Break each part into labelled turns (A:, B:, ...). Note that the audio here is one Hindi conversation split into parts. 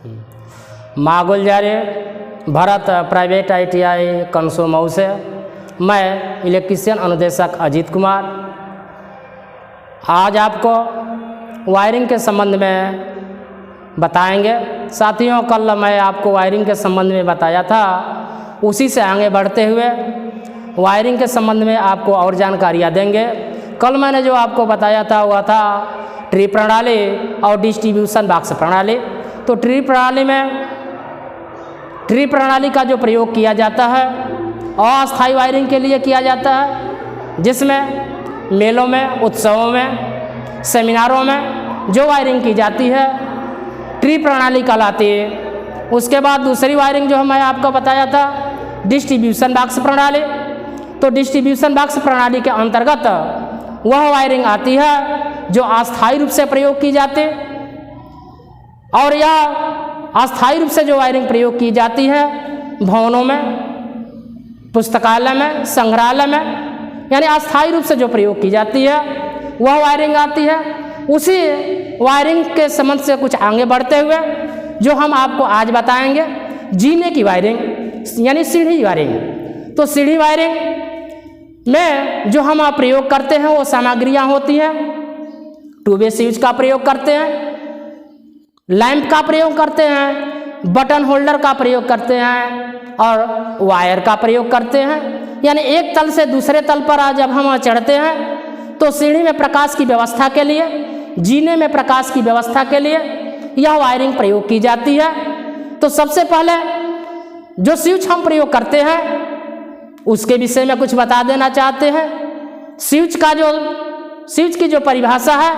A: माँ गुलजारे भारत प्राइवेट ITI कंसोमऊ से मैं इलेक्ट्रीशियन अनुदेशक अजीत कुमार आज आपको वायरिंग के संबंध में बताएंगे। साथियों, कल मैं आपको वायरिंग के संबंध में बताया था, उसी से आगे बढ़ते हुए वायरिंग के संबंध में आपको और जानकारियाँ देंगे। कल मैंने जो आपको बताया था वह था ट्री प्रणाली और डिस्ट्रीब्यूशन बॉक्स प्रणाली। तो ट्री प्रणाली का जो प्रयोग किया जाता है अस्थायी वायरिंग के लिए किया जाता है, जिसमें मेलों में, उत्सवों में, सेमिनारों में जो वायरिंग की जाती है ट्री प्रणाली कहलाती है। उसके बाद दूसरी वायरिंग जो मैं आपको बताया था डिस्ट्रीब्यूशन बॉक्स प्रणाली। तो डिस्ट्रीब्यूशन बॉक्स प्रणाली के अंतर्गत वह वायरिंग आती है जो अस्थायी रूप से प्रयोग की जाती, और यह अस्थायी रूप से जो वायरिंग प्रयोग की जाती है भवनों में, पुस्तकालय में, संग्रहालय में, यानी अस्थायी रूप से जो प्रयोग की जाती है वह वायरिंग आती है। उसी वायरिंग के संबंध से कुछ आगे बढ़ते हुए जो हम आपको आज बताएंगे जीने की वायरिंग यानी सीढ़ी वायरिंग। तो सीढ़ी वायरिंग में जो हम प्रयोग करते हैं वो सामग्रियां होती हैं। 2 वे स्विच का प्रयोग करते हैं, लैंप का प्रयोग करते हैं, बटन होल्डर का प्रयोग करते हैं और वायर का प्रयोग करते हैं। यानी एक तल से दूसरे तल पर जब हम चढ़ते हैं तो सीढ़ी में प्रकाश की व्यवस्था के लिए, जीने में प्रकाश की व्यवस्था के लिए यह वायरिंग प्रयोग की जाती है। तो सबसे पहले जो स्विच हम प्रयोग करते हैं उसके विषय में कुछ बता देना चाहते हैं। स्विच की जो परिभाषा है,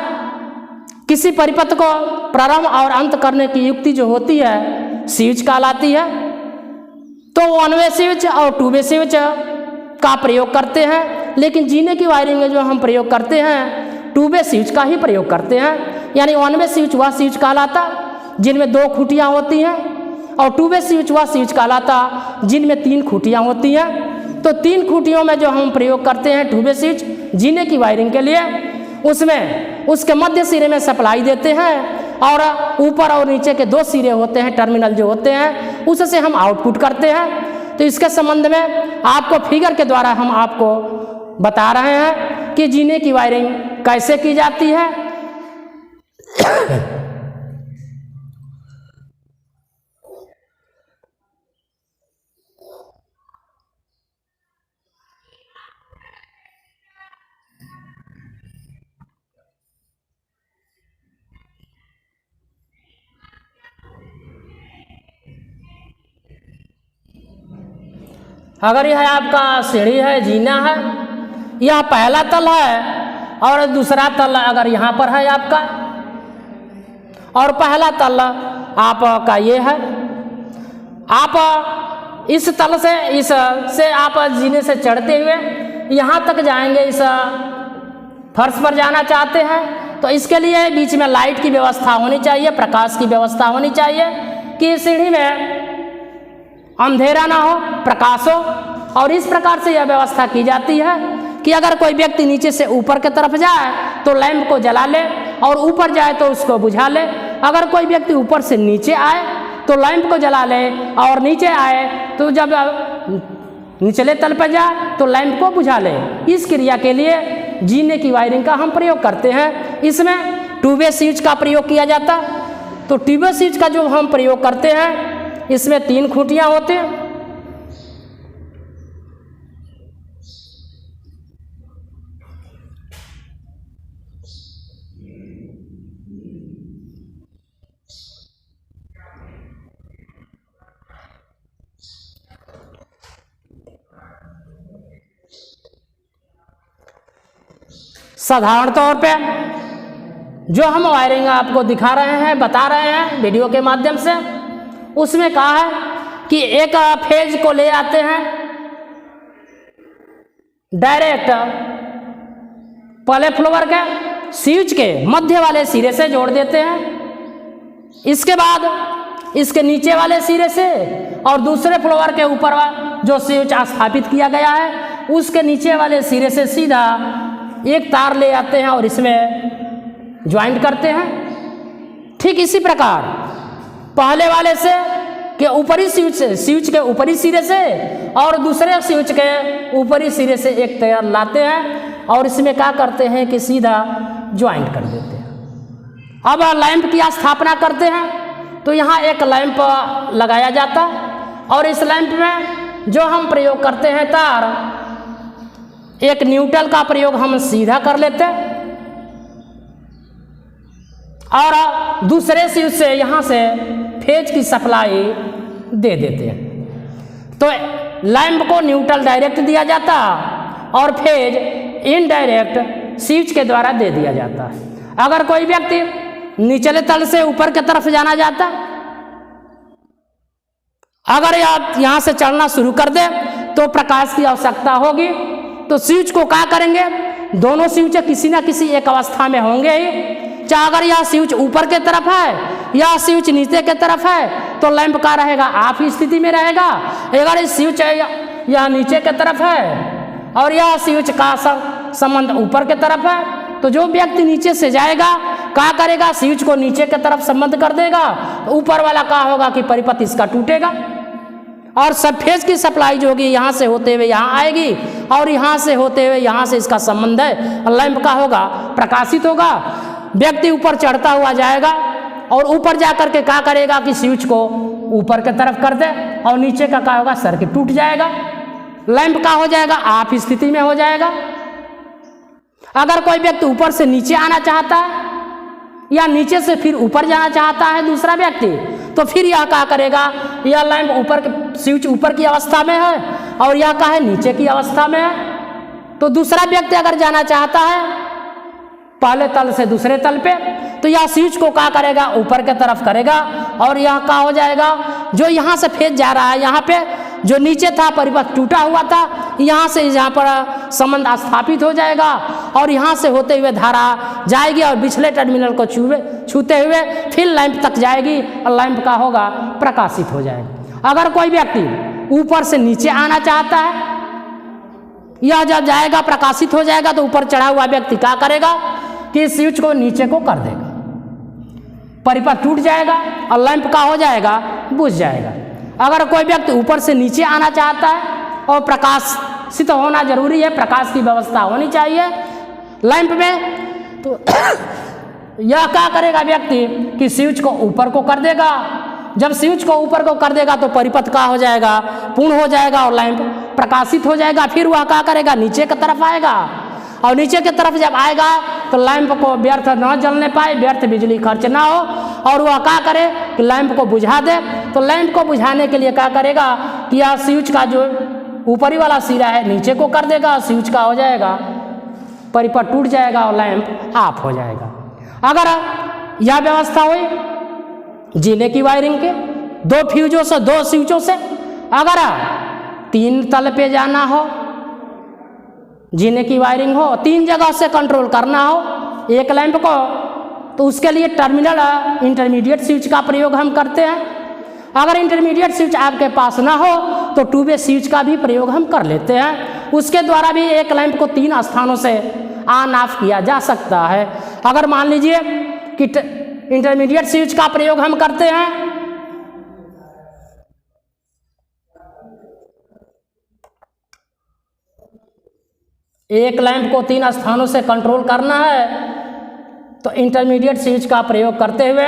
A: किसी परिपथ को प्रारंभ और अंत करने की युक्ति जो होती है स्विच कहलाती है। तो 1 वे स्विच और 2 वे स्विच का प्रयोग करते हैं, लेकिन जीने की वायरिंग में जो हम प्रयोग करते हैं 2 वे स्विच का ही प्रयोग करते हैं। यानी 1 वे स्विच वह स्विच कहलाता जिनमें 2 खूंटियाँ होती हैं, और 2 वे स्विच वह स्विच कहलाता जिनमें 3 खूंटियाँ होती हैं। तो 3 खूंटियों में जो हम प्रयोग करते हैं 2 वे स्विच जीने की वायरिंग के लिए, उसमें उसके मध्य सिरे में सप्लाई देते हैं और ऊपर और नीचे के 2 सिरे होते हैं, टर्मिनल जो होते हैं, उससे हम आउटपुट करते हैं। तो इसके संबंध में आपको फिगर के द्वारा हम आपको बता रहे हैं कि जीने की वायरिंग कैसे की जाती है। अगर यह आपका सीढ़ी है, जीना है, यह पहला तल है और दूसरा तल अगर यहाँ पर है आपका, और पहला तल आपका ये है, आप इस तल से आप जीने से चढ़ते हुए यहाँ तक जाएंगे, इस फर्श पर जाना चाहते हैं तो इसके लिए बीच में लाइट की व्यवस्था होनी चाहिए, प्रकाश की व्यवस्था होनी चाहिए कि सीढ़ी में अंधेरा ना हो, प्रकाश हो। और इस प्रकार से यह व्यवस्था की जाती है कि अगर कोई व्यक्ति नीचे से ऊपर की तरफ जाए तो लैंप को जला ले और ऊपर जाए तो उसको बुझा ले। अगर कोई व्यक्ति ऊपर से नीचे आए तो लैंप को जला ले और नीचे आए तो जब निचले तल पर जाए तो लैंप को बुझा ले। इस क्रिया के लिए जीने की वायरिंग का हम प्रयोग करते हैं। इसमें 2 वे स्विच का प्रयोग किया जाता। तो 2 वे स्विच का जो हम प्रयोग करते हैं इसमें 3 खूंटियाँ होती हैं। साधारण तौर पे जो हम वायरिंग आपको दिखा रहे हैं, बता रहे हैं वीडियो के माध्यम से, उसमें कहा है कि एक फेज को ले आते हैं डायरेक्ट पहले फ्लोर के स्विच के मध्य वाले सिरे से जोड़ देते हैं। इसके बाद इसके नीचे वाले सिरे से और दूसरे फ्लोर के ऊपर जो स्विच स्थापित किया गया है उसके नीचे वाले सिरे से सीधा एक तार ले आते हैं और इसमें ज्वाइंट करते हैं। ठीक इसी प्रकार पहले वाले से के ऊपरी स्विच के ऊपरी सिरे से और दूसरे स्विच के ऊपरी सिरे से एक तार लाते हैं और इसमें क्या करते हैं कि सीधा ज्वाइंट कर देते हैं। अब लैंप की स्थापना करते हैं तो यहाँ एक लैंप लगाया जाता और इस लैंप में जो हम प्रयोग करते हैं तार, एक न्यूट्रल का प्रयोग हम सीधा कर लेते हैं और दूसरे स्विच से यहाँ से फेज की सप्लाई दे देते हैं। तो लैंप को न्यूट्रल डायरेक्ट दिया जाता और फेज इनडायरेक्ट स्विच के द्वारा दे दिया जाता है। अगर कोई व्यक्ति निचले तल से ऊपर की तरफ जाना चाहता, अगर आप यहाँ से चलना शुरू कर दे तो प्रकाश की आवश्यकता होगी। तो स्विच को क्या करेंगे, दोनों स्विच किसी ना किसी एक अवस्था में होंगे ही। चाहे अगर यह स्विच ऊपर के तरफ है या स्विच नीचे के तरफ है तो लैंप का रहेगा ऑफ स्थिति में रहेगा। अगर इस स्विच यह नीचे के तरफ है और यह स्विच का संबंध ऊपर के तरफ है तो जो व्यक्ति नीचे से जाएगा क्या करेगा, स्विच को नीचे के तरफ संबंध कर देगा। ऊपर वाला क्या होगा कि परिपथ इसका टूटेगा और सब फेज की सप्लाई जो होगी यहाँ से होते हुए यहाँ आएगी और यहाँ से होते हुए यहाँ से इसका संबंध है। लैंप का होगा प्रकाशित होगा, व्यक्ति ऊपर चढ़ता हुआ जाएगा और ऊपर जाकर के क्या करेगा कि स्विच को ऊपर की तरफ कर दे और नीचे का क्या होगा, सर्किट टूट जाएगा, लैंप का हो जाएगा ऑफ स्थिति में हो जाएगा। अगर कोई व्यक्ति ऊपर से नीचे आना चाहता है या नीचे से फिर ऊपर जाना चाहता है दूसरा व्यक्ति, तो फिर यह क्या करेगा, यह लैंप ऊपर स्विच ऊपर की अवस्था में है और यह क्या है नीचे की अवस्था में है। तो दूसरा व्यक्ति अगर जाना चाहता है पहले तल से दूसरे तल पे तो यह स्विच को क्या करेगा, ऊपर की तरफ करेगा और यह क्या हो जाएगा, जो यहाँ से फेज जा रहा है यहाँ पे जो नीचे था परिपथ टूटा हुआ था यहाँ से यहाँ पर संबंध स्थापित हो जाएगा और यहाँ से होते हुए धारा जाएगी और पिछले टर्मिनल को छूते हुए फिर लैंप तक जाएगी और लैंप का होगा प्रकाशित हो जाएगा। अगर कोई व्यक्ति ऊपर से नीचे आना चाहता है, यह जब जाएगा प्रकाशित हो जाएगा तो ऊपर चढ़ा हुआ व्यक्ति क्या करेगा कि स्विच को नीचे को कर देगा, परिपथ टूट जाएगा और लैंप का हो जाएगा बुझ जाएगा। अगर कोई व्यक्ति ऊपर से नीचे आना चाहता है और प्रकाशित होना जरूरी है, प्रकाश की व्यवस्था होनी चाहिए लैंप में, तो यह क्या करेगा व्यक्ति कि स्विच को ऊपर को कर देगा। जब स्विच को ऊपर को कर देगा तो परिपथ का हो जाएगा पूर्ण हो जाएगा और लैंप प्रकाशित हो जाएगा। फिर वह क्या करेगा, नीचे की तरफ आएगा और नीचे की तरफ जब आएगा तो लैंप को व्यर्थ न जलने पाए, व्यर्थ बिजली खर्च ना हो और वह क्या करे कि लैंप को बुझा दे। तो लैंप को बुझाने के लिए क्या करेगा कि यह स्विच का जो ऊपरी वाला सिरा है नीचे को कर देगा, स्विच का हो जाएगा परिपथ टूट जाएगा और लैंप ऑफ हो जाएगा। अगर यह व्यवस्था हुई जीने की वायरिंग के दो फ्यूजों से दो स्विचों से, अगर 3 तल पे जाना हो, जीने की वायरिंग हो, 3 जगह से कंट्रोल करना हो एक लैंप को, तो उसके लिए टर्मिनल इंटरमीडिएट स्विच का प्रयोग हम करते हैं। अगर इंटरमीडिएट स्विच आपके पास ना हो तो 2 वे स्विच का भी प्रयोग हम कर लेते हैं। उसके द्वारा भी एक लैंप को 3 स्थानों से ऑन ऑफ किया जा सकता है। अगर मान लीजिए कि इंटरमीडिएट स्विच का प्रयोग हम करते हैं, एक लैंप को 3 स्थानों से कंट्रोल करना है तो इंटरमीडिएट स्विच का प्रयोग करते हुए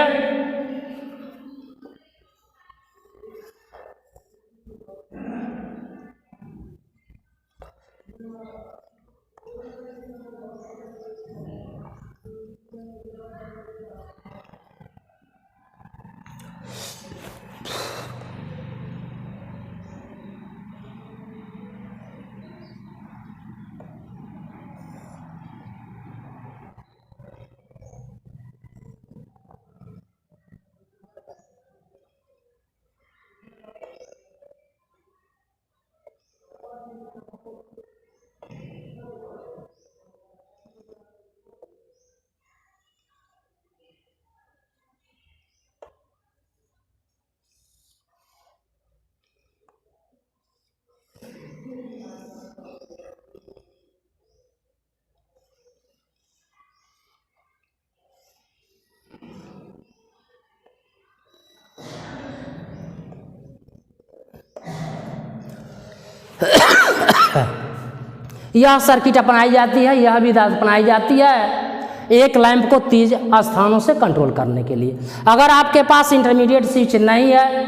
A: यह सर्किट अपनाई जाती है, यह विधि अपनाई जाती है एक लैंप को 3 स्थानों से कंट्रोल करने के लिए। अगर आपके पास इंटरमीडिएट स्विच नहीं है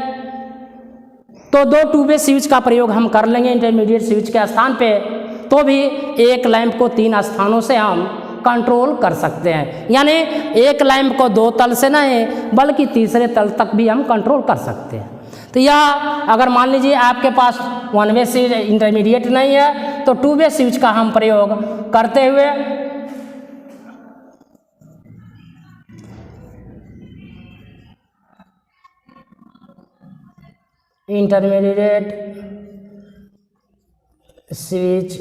A: तो 2 टू वे स्विच का प्रयोग हम कर लेंगे इंटरमीडिएट स्विच के स्थान पे, तो भी एक लैंप को 3 स्थानों से हम कंट्रोल कर सकते हैं। यानी एक लैंप को 2 तल से नहीं बल्कि तीसरे तल तक भी हम कंट्रोल कर सकते हैं। तो यह अगर मान लीजिए आपके पास 1 वे स्विच इंटरमीडिएट नहीं है तो 2 वे स्विच का हम प्रयोग करते हुए इंटरमीडिएट स्विच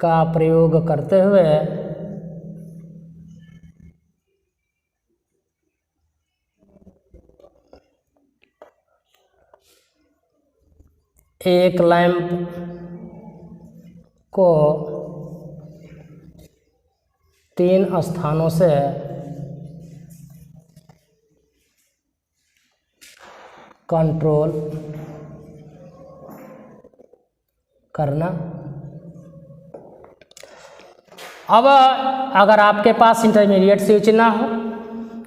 A: का प्रयोग करते हुए एक लैंप को 3 स्थानों से कंट्रोल करना। अब अगर आपके पास इंटरमीडिएट स्विच ना हो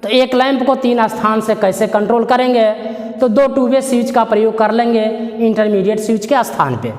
A: तो एक लैंप को 3 स्थान से कैसे कंट्रोल करेंगे, तो 2 टू वे स्विच का प्रयोग कर लेंगे इंटरमीडिएट स्विच के स्थान पे।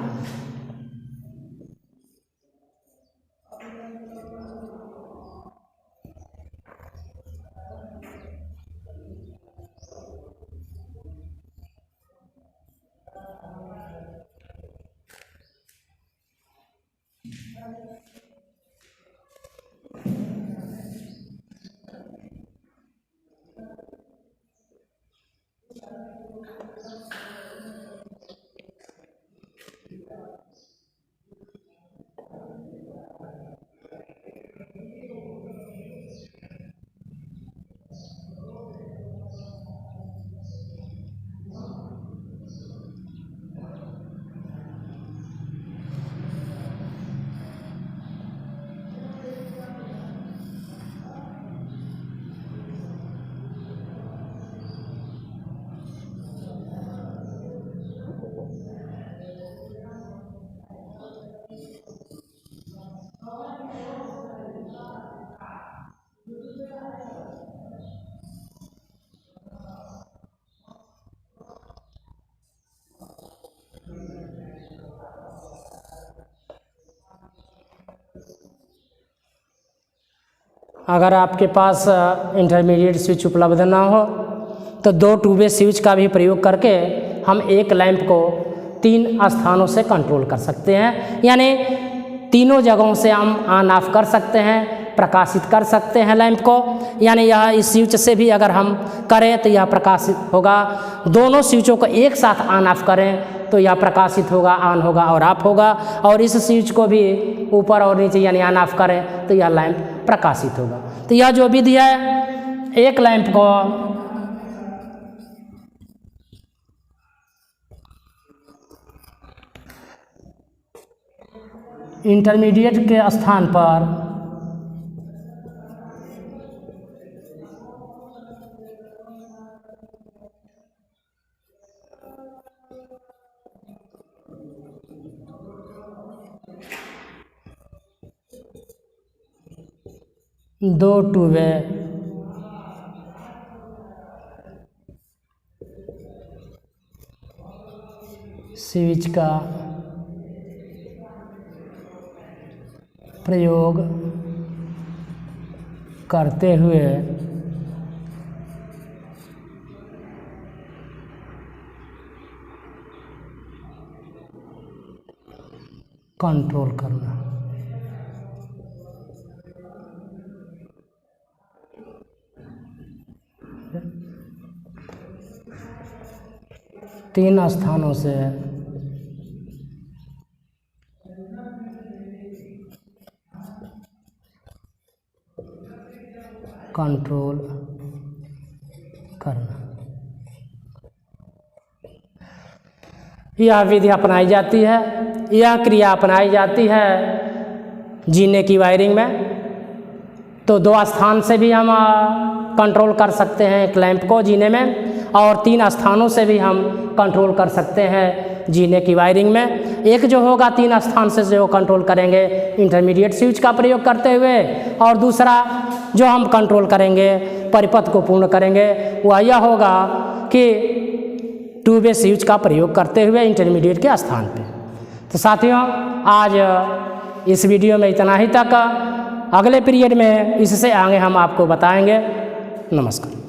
A: अगर आपके पास इंटरमीडिएट स्विच उपलब्ध ना हो तो 2 टू वे स्विच का भी प्रयोग करके हम एक लैंप को 3 स्थानों से कंट्रोल कर सकते हैं। यानी तीनों जगहों से हम ऑन ऑफ कर सकते हैं, प्रकाशित कर सकते हैं लैंप को। यानी यह इस स्विच से भी अगर हम करें तो यह प्रकाशित होगा। दोनों स्विचों को एक साथ ऑन ऑफ करें तो यह प्रकाशित होगा, ऑन होगा और ऑफ होगा। और इस स्विच को भी ऊपर और नीचे यानी ऑन ऑफ करें तो यह लैंप प्रकाशित होगा। तो यह जो विधि है एक लैंप को इंटरमीडिएट के स्थान पर दो टू वे स्विच का प्रयोग करते हुए कंट्रोल करना। तीन स्थानों से कंट्रोल करना। यह विधि अपनाई जाती है, यह क्रिया अपनाई जाती है जीने की वायरिंग में। तो 2 स्थान से भी हम कंट्रोल कर सकते हैं एक लैंप को जीने में, और 3 स्थानों से भी हम कंट्रोल कर सकते हैं जीने की वायरिंग में। एक जो होगा 3 स्थान से जो कंट्रोल करेंगे इंटरमीडिएट स्विच का प्रयोग करते हुए, और दूसरा जो हम कंट्रोल करेंगे परिपथ को पूर्ण करेंगे वह यह होगा कि 2 वे स्विच का प्रयोग करते हुए इंटरमीडिएट के स्थान पे। तो साथियों आज इस वीडियो में इतना ही तक, अगले पीरियड में इससे आगे हम आपको बताएंगे। नमस्कार।